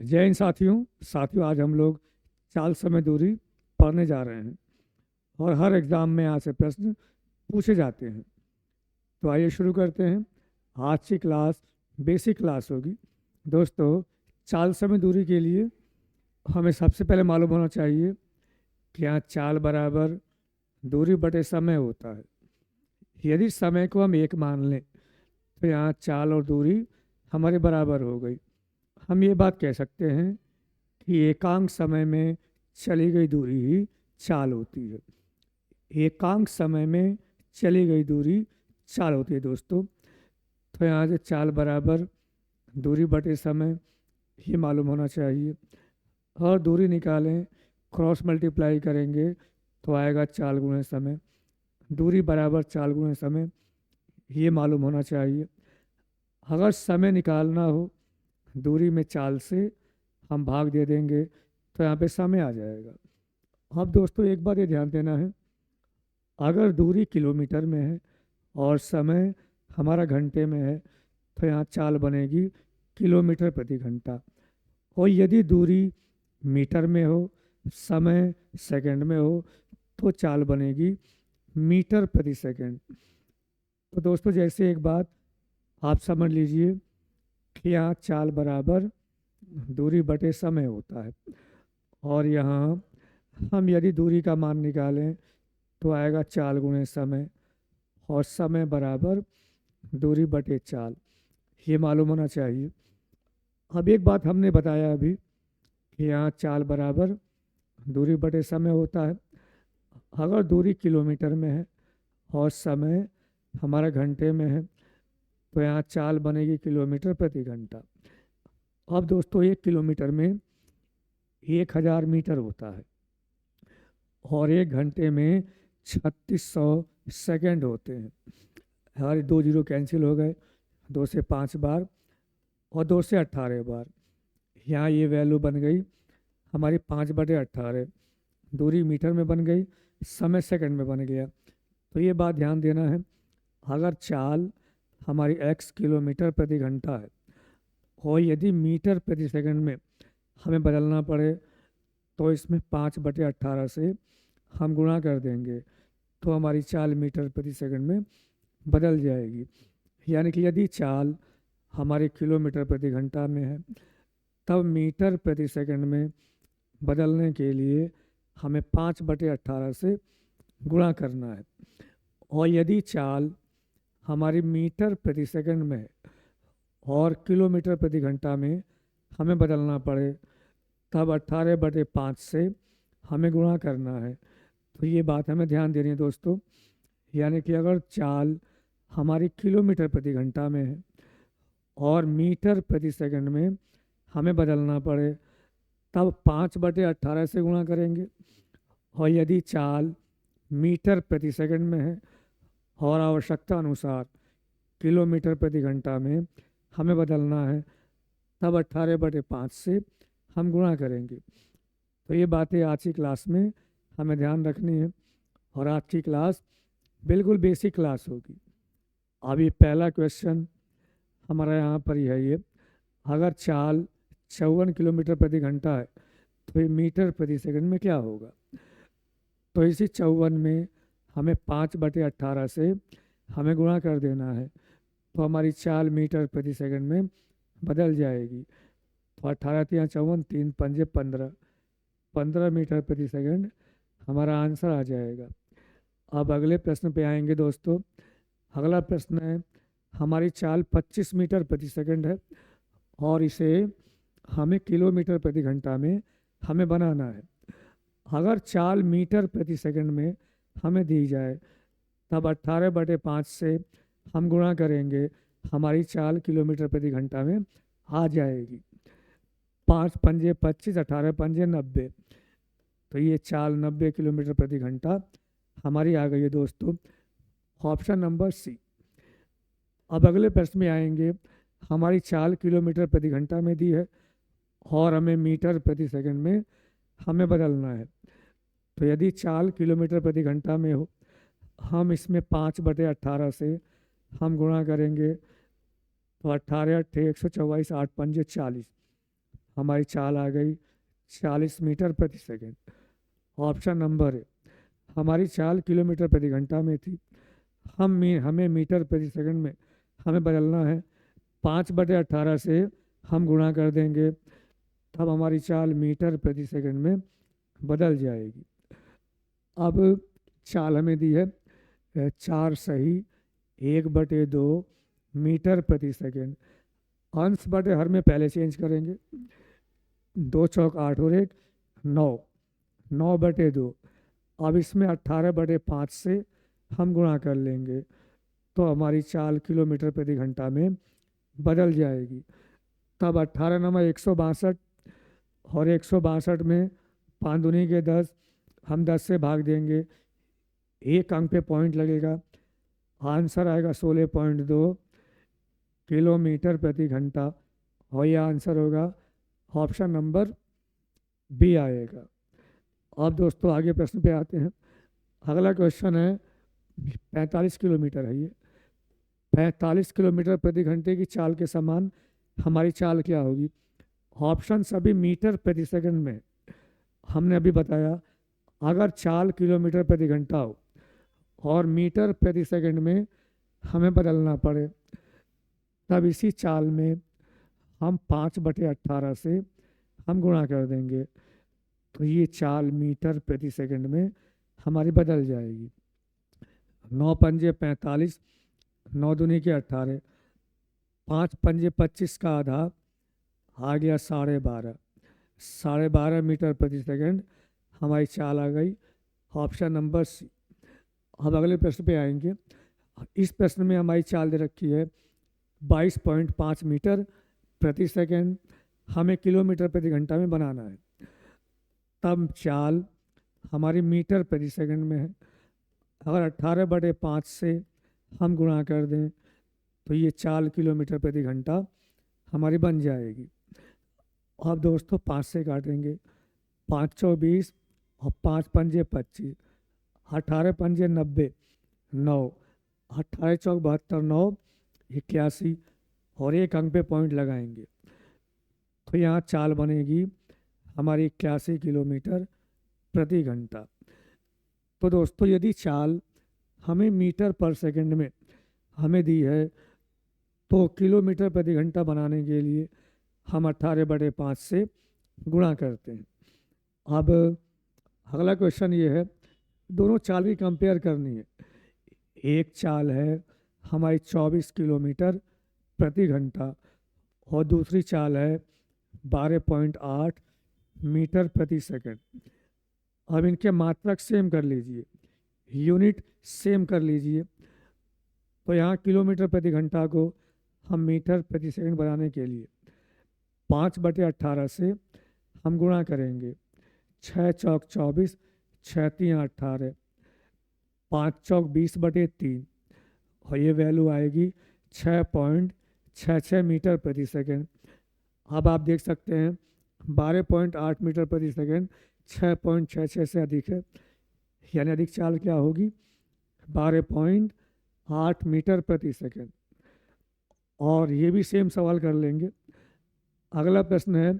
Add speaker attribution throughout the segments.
Speaker 1: जय हिंद साथियों आज हम लोग चाल समय दूरी पढ़ने जा रहे हैं और हर एग्ज़ाम में यहाँ से प्रश्न पूछे जाते हैं। तो आइए शुरू करते हैं। आज की क्लास बेसिक क्लास होगी। दोस्तों, चाल समय दूरी के लिए हमें सबसे पहले मालूम होना चाहिए कि यहाँ चाल बराबर दूरी बटे समय होता है। यदि समय को हम 1 मान लें तो यहाँ चाल और दूरी हमारे बराबर हो गई। हम ये बात कह सकते हैं कि एकांक समय में चली गई दूरी ही चाल होती है। एकांक समय में चली गई दूरी चाल होती है दोस्तों। तो यहाँ से चाल बराबर दूरी बटे समय ही मालूम होना चाहिए और दूरी निकालें, क्रॉस मल्टीप्लाई करेंगे तो आएगा चाल गुणे समय। दूरी बराबर चाल गुणे समय ये मालूम होना चाहिए। अगर समय निकालना हो दूरी में चाल से हम भाग दे देंगे तो यहाँ पे समय आ जाएगा। अब दोस्तों एक बात ये ध्यान देना है, अगर दूरी किलोमीटर में है और समय हमारा घंटे में है तो यहाँ चाल बनेगी किलोमीटर प्रति घंटा। और यदि दूरी मीटर में हो, समय सेकंड में हो तो चाल बनेगी मीटर प्रति सेकंड। तो दोस्तों जैसे एक बात आप समझ लीजिए कि यहाँ चाल बराबर दूरी बटे समय होता है और यहाँ हम यदि दूरी का मान निकालें तो आएगा चाल गुणे समय और समय बराबर दूरी बटे चाल, ये मालूम होना चाहिए। अब एक बात हमने बताया अभी कि यहाँ चाल बराबर दूरी बटे समय होता है। अगर दूरी किलोमीटर में है और समय हमारा घंटे में है तो यहाँ चाल बनेगी किलोमीटर प्रति घंटा। अब दोस्तों 1 किलोमीटर में 1000 मीटर होता है और 1 घंटे में 3600 सेकंड होते हैं। हमारे 2 जीरो कैंसिल हो गए, 2 से 5 बार और 2 से 18 बार। यहाँ ये वैल्यू बन गई हमारी 5/18। दूरी मीटर में बन गई, समय सेकंड में बन गया। तो ये बात ध्यान देना है, अगर चाल हमारी x किलोमीटर प्रति घंटा है और यदि मीटर प्रति सेकंड में हमें बदलना पड़े तो इसमें 5/18 से हम गुणा कर देंगे तो हमारी चाल मीटर प्रति सेकंड में बदल जाएगी। यानी कि यदि चाल हमारे किलोमीटर प्रति घंटा में है तब मीटर प्रति सेकंड में बदलने के लिए हमें 5/18 से गुणा करना है। और यदि चाल हमारी मीटर प्रति सेकंड में और किलोमीटर प्रति घंटा में हमें बदलना पड़े तब 18/5 से हमें गुणा करना है। तो ये बात हमें ध्यान देनी है दोस्तों। यानी कि अगर चाल हमारी किलोमीटर प्रति घंटा में है और मीटर प्रति सेकंड में हमें बदलना पड़े तब 5/18 से गुणा करेंगे। और यदि चाल मीटर प्रति सेकंड में है और आवश्यकता अनुसार किलोमीटर प्रति घंटा में हमें बदलना है तब 18/5 से हम गुणा करेंगे। तो ये बातें आज की क्लास में हमें ध्यान रखनी है और आज की क्लास बिल्कुल बेसिक क्लास होगी। अभी पहला क्वेश्चन हमारा यहाँ पर ही है ये, अगर चाल 54 किलोमीटर प्रति घंटा है तो ये मीटर प्रति सेकंड में क्या होगा। तो इसी 54 में हमें 5/18 से हमें गुणा कर देना है तो हमारी चाल मीटर प्रति सेकंड में बदल जाएगी। तो 18 × 54, 3 × 5 = 15 मीटर प्रति सेकंड हमारा आंसर आ जाएगा। अब अगले प्रश्न पे आएंगे दोस्तों। अगला प्रश्न है, हमारी चाल 25 मीटर प्रति सेकंड है और इसे हमें किलोमीटर प्रति घंटा में हमें बनाना है। अगर चाल मीटर प्रति सेकंड में हमें दी जाए तब 18/5 से हम गुणा करेंगे, हमारी चाल किलोमीटर प्रति घंटा में आ जाएगी। 5 × 5 = 25, 18 × 5 = 90। तो ये चाल 90 किलोमीटर प्रति घंटा हमारी आ गई है दोस्तों, ऑप्शन नंबर सी। अब अगले प्रश्न में आएंगे, हमारी चाल किलोमीटर प्रति घंटा में दी है और हमें मीटर प्रति सेकंड में हमें बदलना है। तो यदि चाल किलोमीटर प्रति घंटा में हो, हम इसमें 5/18 से हम गुणा करेंगे तो 18 × 8 = 124, 8 × 5 = 40। हमारी चाल आ गई 40 मीटर प्रति सेकंड। ऑप्शन नंबर है, हमारी चाल किलोमीटर प्रति घंटा में थी, हमें मीटर प्रति सेकंड में हमें बदलना है। 5/18 से हम गुणा कर देंगे, तब हमारी चाल मीटर प्रति सेकंड में बदल जाएगी। अब चाल हमें दी है 4 सही 1/2 मीटर प्रति सेकंड। अंश बटे हर में पहले चेंज करेंगे, 2 चौक 8 और 1 9, 9/2। अब इसमें 18/5 से हम गुणा कर लेंगे, तो हमारी चाल किलोमीटर प्रति घंटा में बदल जाएगी। तब 18 नंबर 162 और 162 में 5 दूनी के 10, हम 10 से भाग देंगे, एक अंक पे पॉइंट लगेगा, आंसर आएगा 16.2 किलोमीटर प्रति घंटा। और यह आंसर होगा ऑप्शन नंबर बी आएगा। अब दोस्तों आगे प्रश्न पे आते हैं। अगला क्वेश्चन है 45 किलोमीटर है ये। 45 किलोमीटर प्रति घंटे की चाल के समान हमारी चाल क्या होगी? ऑप्शन सभी मीटर प्रति सेकंड में। हमने अभी बताया अगर चाल किलोमीटर प्रति घंटा हो और मीटर प्रति सेकंड में हमें बदलना पड़े, तब इसी चाल में हम 5/18 से हम गुणा कर देंगे, तो ये चाल मीटर प्रति सेकंड में हमारी बदल जाएगी। 9 पंजे 45, 9 दूनी के 18, 5 पंजे 25 का आधा आ गया 12.5, 12.5 मीटर प्रति सेकंड हमारी चाल आ गई। Option number C. अब अगले प्रश्न पे आएंगे। इस प्रश्न में हमारी चाल दे रखी है 22.5 मीटर प्रति सेकंड, हमें किलोमीटर प्रति घंटा में बनाना है। तब चाल हमारी मीटर प्रति सेकंड में है। अगर 18/5 से हम गुणा कर दें, तो ये चाल किलोमीटर प्रति घंटा हमारी बन जाएगी। अब दोस्तों 5 से काटेंगे, 5 चौ 20 और 5 पंजे 25, 18 पंजे 90, 9, 18 चौक 72, 9 81 और एक अंक पे पॉइंट लगाएंगे, तो यहाँ चाल बनेगी हमारी 81 किलोमीटर प्रति घंटा। तो दोस्तों यदि चाल हमें मीटर पर सेकंड में हमें दी है, तो किलोमीटर प्रति घंटा बनाने के लिए हम 18/5 से गुणा करते हैं। अब अगला क्वेश्चन ये है, दोनों चाल की कंपेयर करनी है। एक चाल है हमारी 24 किलोमीटर प्रति घंटा और दूसरी चाल है 12.8 मीटर प्रति सेकंड। अब इनके मात्रक सेम कर लीजिए, यूनिट सेम कर लीजिए, तो यहाँ किलोमीटर प्रति घंटा को हम मीटर प्रति सेकंड बनाने के लिए 5/18 से हम गुणा करेंगे, 6 चौक 24, 6 3 18, 5 चौक 20/3 और ये वैल्यू आएगी 6.66 मीटर प्रति सेकंड। अब आप देख सकते हैं 12.8 मीटर प्रति सेकंड 6.66 से अधिक है, यानी अधिक चाल क्या होगी? 12.8 मीटर प्रति सेकंड। और ये भी सेम सवाल कर लेंगे। अगला प्रश्न है,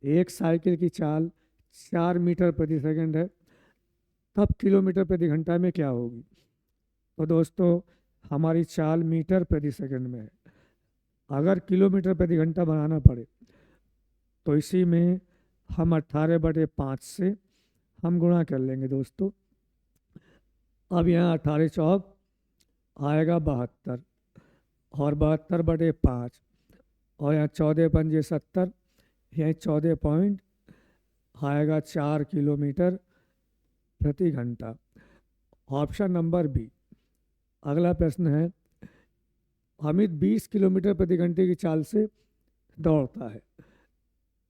Speaker 1: एक साइकिल की चाल 4 मीटर प्रति सेकंड है, तब किलोमीटर प्रति घंटा में क्या होगी? तो दोस्तों हमारी चाल मीटर प्रति सेकंड में है। अगर किलोमीटर प्रति घंटा बनाना पड़े, तो इसी में हम 18/5 से हम गुणा कर लेंगे दोस्तों। अब यहाँ 18 चौक आएगा 72 और 72/5 और यहाँ 14 पंजे 70, यहीं 14 पॉइंट आएगा 4 किलोमीटर प्रति घंटा। Option number B. अगला प्रश्न है, अमित 20 किलोमीटर प्रति घंटे की चाल से दौड़ता है,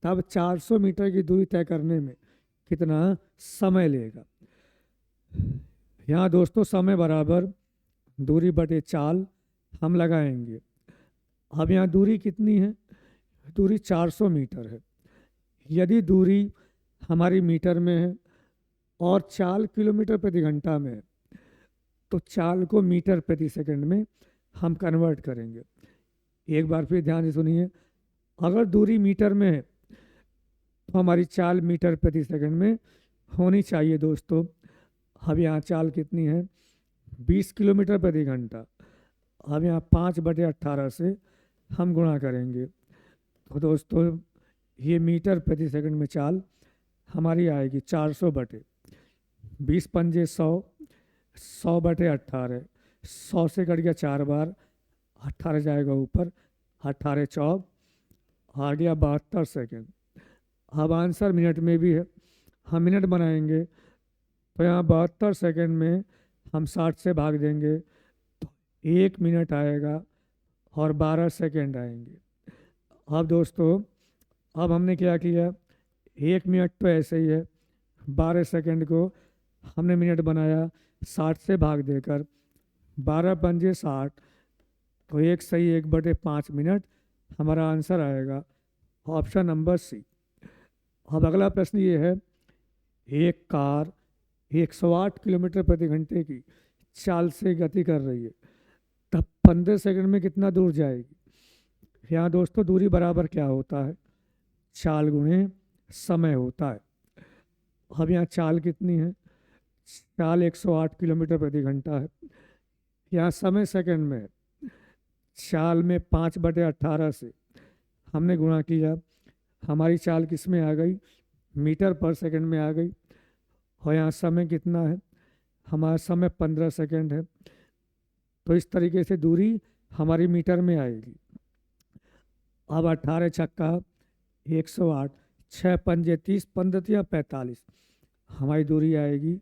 Speaker 1: तब 400 मीटर की दूरी तय करने में कितना समय लेगा? यहाँ दोस्तों समय बराबर दूरी बटे चाल हम लगाएंगे। अब यहाँ दूरी कितनी है? दूरी 400 मीटर है। यदि दूरी हमारी मीटर में है और चाल किलोमीटर प्रति घंटा में है, तो चाल को मीटर प्रति सेकंड में हम कन्वर्ट करेंगे। एक बार फिर ध्यान से सुनिए, अगर दूरी मीटर में है तो हमारी चाल मीटर प्रति सेकंड में होनी चाहिए दोस्तों। अब यहाँ चाल कितनी है, 20 किलोमीटर प्रति घंटा। अब यहाँ 5/18 से हम गुणा करेंगे, तो दोस्तों ये मीटर प्रति सेकंड में चाल हमारी आएगी 400/20 पंजे 100, 100/18, 100 से कट गया 4 बार, 18 जाएगा ऊपर, 18 चौक, आ गया 72 सेकेंड। अब आंसर मिनट में भी है, हम मिनट बनाएंगे तो यहाँ 72 सेकेंड में हम 60 से भाग देंगे तो 1 मिनट आएगा और 12 सेकेंड आएंगे। अब दोस्तों अब हमने क्या किया, 1 मिनट तो ऐसे ही है, 12 सेकेंड को हमने मिनट बनाया 60 से भाग देकर, 12 पंजे 60, तो 1 सही 1/5 मिनट हमारा आंसर आएगा, ऑप्शन नंबर सी। अब अगला प्रश्न ये है, एक कार 108 किलोमीटर प्रति घंटे की चाल से गति कर रही है, तब 15 सेकंड में कितना दूर जाएगी। यहाँ दोस्तों दूरी बराबर क्या होता है, चाल गुणे समय होता है। अब यहाँ चाल कितनी है, चाल 108 किलोमीटर प्रति घंटा है, यहाँ समय सेकंड में है, चाल में 5/18 से हमने गुणा किया, हमारी चाल किस में आ गई, मीटर पर सेकंड में आ गई। और यहाँ समय कितना है, हमारा समय 15 सेकंड है, तो इस तरीके से दूरी हमारी मीटर में आएगी। अब 18 छक्का 108, 6 पंजे 30, 15 45, हमारी दूरी आएगी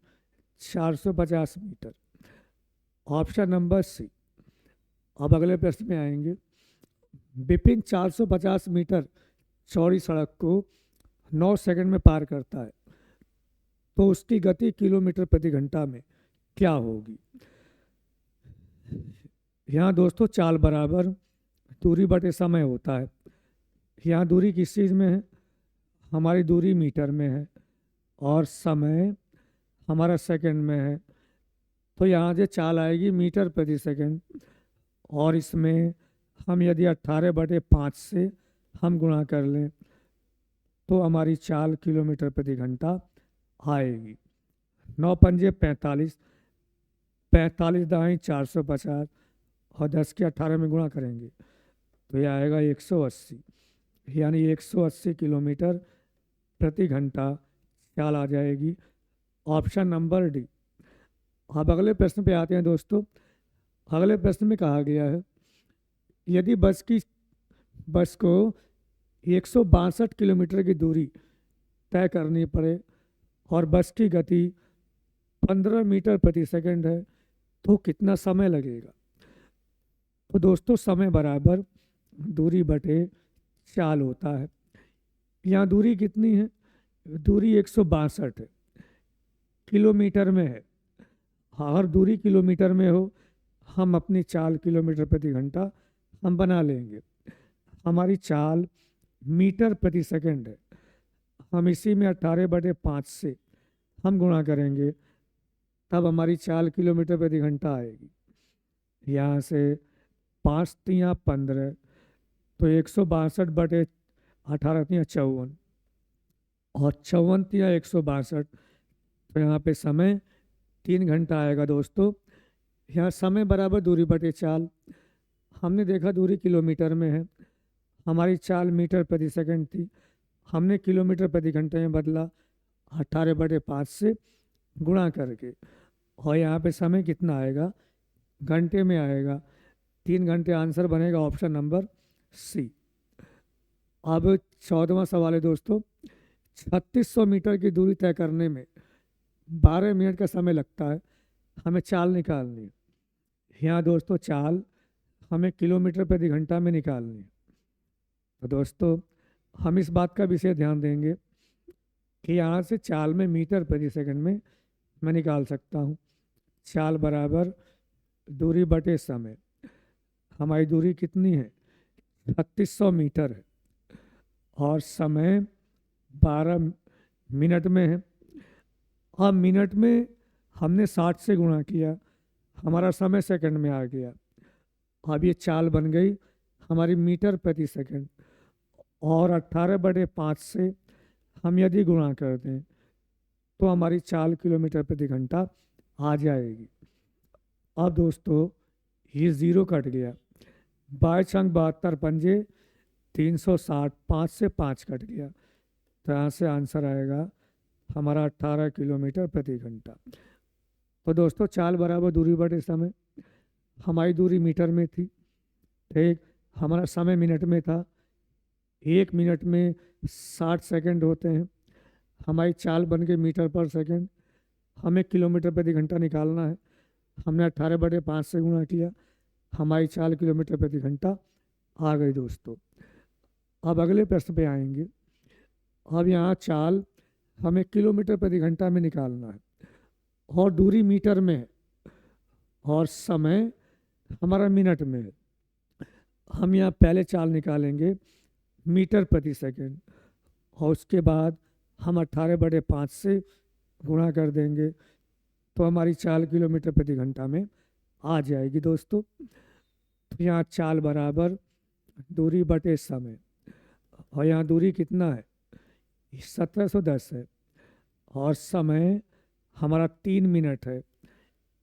Speaker 1: 450 मीटर, ऑप्शन नंबर सी। अब अगले प्रश्न में आएंगे, विपिन 450 मीटर चौड़ी सड़क को 9 सेकंड में पार करता है, तो उसकी गति किलोमीटर प्रति घंटा में क्या होगी। यहाँ दोस्तों चाल बराबर दूरी बटे समय होता है। यहाँ दूरी किस चीज़ में है, हमारी दूरी मीटर में है और समय हमारा सेकंड में है, तो यहाँ से चाल आएगी मीटर प्रति सेकंड, और इसमें हम यदि 18/5 से हम गुणा कर लें तो हमारी चाल किलोमीटर प्रति घंटा आएगी। 9 पंजे 45, 45 दाएँ 450, और 10 के 18 में गुणा करेंगे तो यह आएगा 180, यानी 180 किलोमीटर प्रति घंटा चाल आ जाएगी, ऑप्शन नंबर डी। अब अगले प्रश्न पे आते हैं दोस्तों। अगले प्रश्न में कहा गया है, यदि बस को 162 किलोमीटर की दूरी तय करनी पड़े और बस की गति 15 मीटर प्रति सेकंड है, तो कितना समय लगेगा। तो दोस्तों समय बराबर दूरी बटे चाल होता है। यहाँ दूरी कितनी है, दूरी 162 है, किलोमीटर में है। अगर दूरी किलोमीटर में हो, हम अपनी चाल किलोमीटर प्रति घंटा हम बना लेंगे। हमारी चाल मीटर प्रति सेकंड है, हम इसी में 18/5 से हम गुणा करेंगे, तब हमारी चाल किलोमीटर प्रति घंटा आएगी। यहाँ से 5 तियाँ 15, तो 162/18 तियाँ 54, और 54 तियाँ 162, तो यहाँ पे समय 3 घंटा आएगा दोस्तों। यहाँ समय बराबर दूरी बटे चाल, हमने देखा दूरी किलोमीटर में है, हमारी चाल मीटर प्रति सेकंड थी, हमने किलोमीटर प्रति घंटे में बदला 18/5 से गुणा करके, और यहाँ पे समय कितना आएगा, घंटे में आएगा, 3 घंटे आंसर बनेगा, ऑप्शन नंबर सी। अब 14वां सवाल है दोस्तों, 3600 मीटर की दूरी तय करने में 12 मिनट का समय लगता है, हमें चाल निकालनी है। यहाँ दोस्तों चाल हमें किलोमीटर प्रति घंटा में निकालनी है, तो दोस्तों हम इस बात का विशेष ध्यान देंगे कि यहाँ से चाल में मीटर प्रति सेकंड में मैं निकाल सकता हूँ। चाल बराबर दूरी बटे समय, हमारी दूरी कितनी है, 3600 मीटर है, और समय 12 मिनट में है। अब मिनट में हमने 60 से गुणा किया, हमारा समय सेकंड में आ गया। अब ये चाल बन गई हमारी मीटर प्रति सेकंड, और 18/5 से हम यदि गुणा कर दें तो हमारी 4 किलोमीटर प्रति घंटा आ जाएगी। अब दोस्तों ये ज़ीरो कट गया, 22 अंक 72 पंजे 360, 5 से 5 कट गया, तो यहाँ से आंसर आएगा हमारा 18 किलोमीटर प्रति घंटा। तो दोस्तों चाल बराबर दूरी बटे समय, हमारी दूरी मीटर में थी, ठीक, हमारा समय मिनट में था, 1 मिनट में 60 सेकंड होते हैं, हमारी चाल बन के मीटर पर सेकंड, हमें किलोमीटर प्रति घंटा निकालना है, हमने 18/5 से गुणा किया, हमारी 4 किलोमीटर प्रति घंटा आ गई दोस्तों। अब अगले प्रश्न पे आएंगे। अब यहाँ चाल हमें किलोमीटर प्रति घंटा में निकालना है और दूरी मीटर में है और समय हमारा मिनट में है। हम यहाँ पहले चाल निकालेंगे मीटर प्रति सेकंड और उसके बाद हम 18/5 से गुणा कर देंगे तो हमारी 4 किलोमीटर प्रति घंटा में आ जाएगी दोस्तों। तो यहाँ चाल बराबर दूरी बटे समय, और यहाँ दूरी कितना है 1710 है और समय हमारा 3 मिनट है,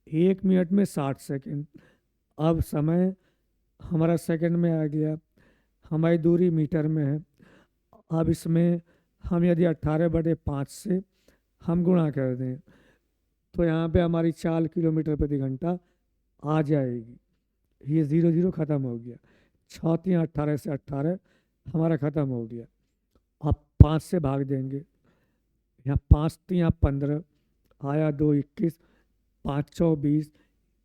Speaker 1: 1 मिनट में 60 सेकंड। अब समय हमारा सेकंड में आ गया, हमारी दूरी मीटर में है। अब इसमें हम यदि 18/5 से हम गुणा कर दें तो यहाँ पे हमारी 4 किलोमीटर प्रति घंटा आ जाएगी। ये 0 0 ख़त्म हो गया, 6 3 18 से 18 हमारा ख़त्म हो गया। अब 5 से भाग देंगे, यहाँ 5 3 15 आया, 2 21, 5 4 20,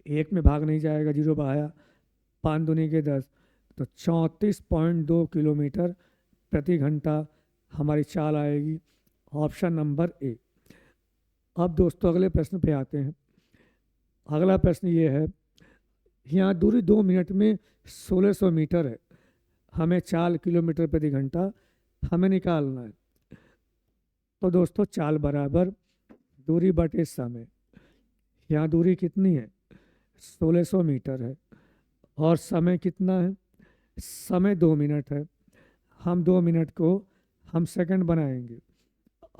Speaker 1: 1 में भाग नहीं जाएगा, 0 आया, 5 दूनी के 10, तो 34.2 किलोमीटर प्रति घंटा हमारी चाल आएगी, ऑप्शन नंबर ए। अब दोस्तों अगले प्रश्न पे आते हैं। अगला प्रश्न ये है, यहाँ दूरी 2 मिनट में 1600 मीटर है, हमें 4 किलोमीटर प्रति घंटा हमें निकालना है। तो दोस्तों चाल बराबर दूरी बटे समय, यहाँ दूरी कितनी है 1600 मीटर है और समय कितना है, समय 2 मिनट है, हम 2 मिनट को हम सेकंड बनाएंगे।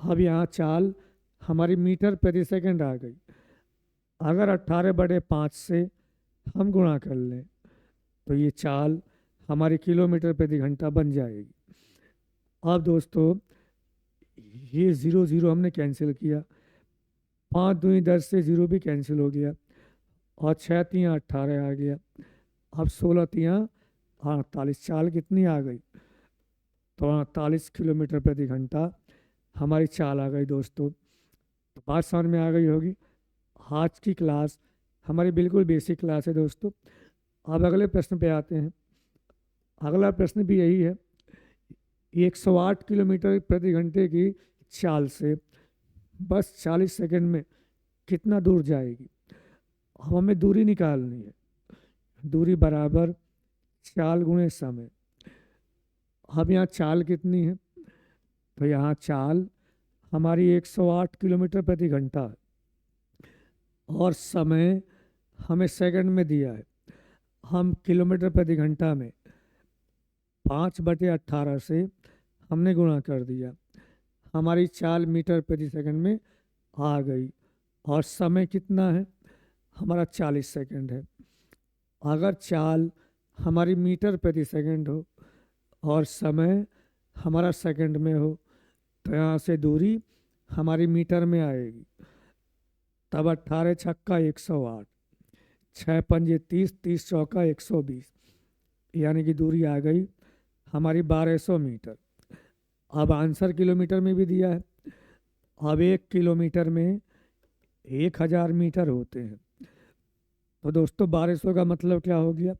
Speaker 1: अब यहाँ चाल हमारी मीटर प्रति सेकंड आ गई, अगर 18/5 से हम गुणा कर लें तो ये चाल हमारी किलोमीटर प्रति घंटा बन जाएगी। अब दोस्तों ये 0 0 हमने कैंसिल किया, 5 दूनी 10 से 0 भी कैंसिल हो गया और 6 3 18 आ गया। अब 16 3 48, चाल कितनी आ गई, तो 48 किलोमीटर प्रति घंटा हमारी चाल आ गई दोस्तों। तो बात समझ में आ गई होगी। आज की क्लास हमारी बिल्कुल बेसिक क्लास है दोस्तों। अब अगले प्रश्न पे आते हैं। अगला प्रश्न भी यही है, 108 किलोमीटर प्रति घंटे की चाल से बस 40 सेकंड में कितना दूर जाएगी। अब हमें दूरी निकालनी है, दूरी बराबर चाल गुणे समय। अब यहाँ चाल कितनी है, तो यहाँ चाल हमारी 108 किलोमीटर प्रति घंटा है और समय हमें सेकंड में दिया है। हम किलोमीटर प्रति घंटा में 5/18 से हमने गुणा कर दिया, हमारी चाल मीटर प्रति सेकंड में आ गई और समय कितना है हमारा 40 सेकंड है। अगर चाल हमारी मीटर प्रति सेकंड हो और समय हमारा सेकंड में हो तो यहाँ से दूरी हमारी मीटर में आएगी। तब 18 छक्का 108, 6 पंजे 30, 30 चौका 120, यानी कि दूरी आ गई हमारी 1200 मीटर। अब आंसर किलोमीटर में भी दिया है। अब 1 किलोमीटर में 1000 मीटर होते हैं, तो दोस्तों 1200 का मतलब क्या हो गया,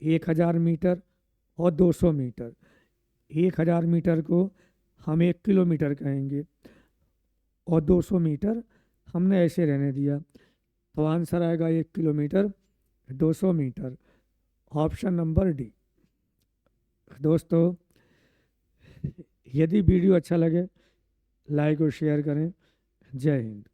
Speaker 1: 1000 मीटर और 200 मीटर। 1000 मीटर को हम 1 किलोमीटर कहेंगे और 200 मीटर हमने ऐसे रहने दिया, तो आंसर आएगा 1 kilometre 200 metre, option number D. दोस्तों यदि वीडियो अच्छा लगे लाइक और शेयर करें। जय हिंद।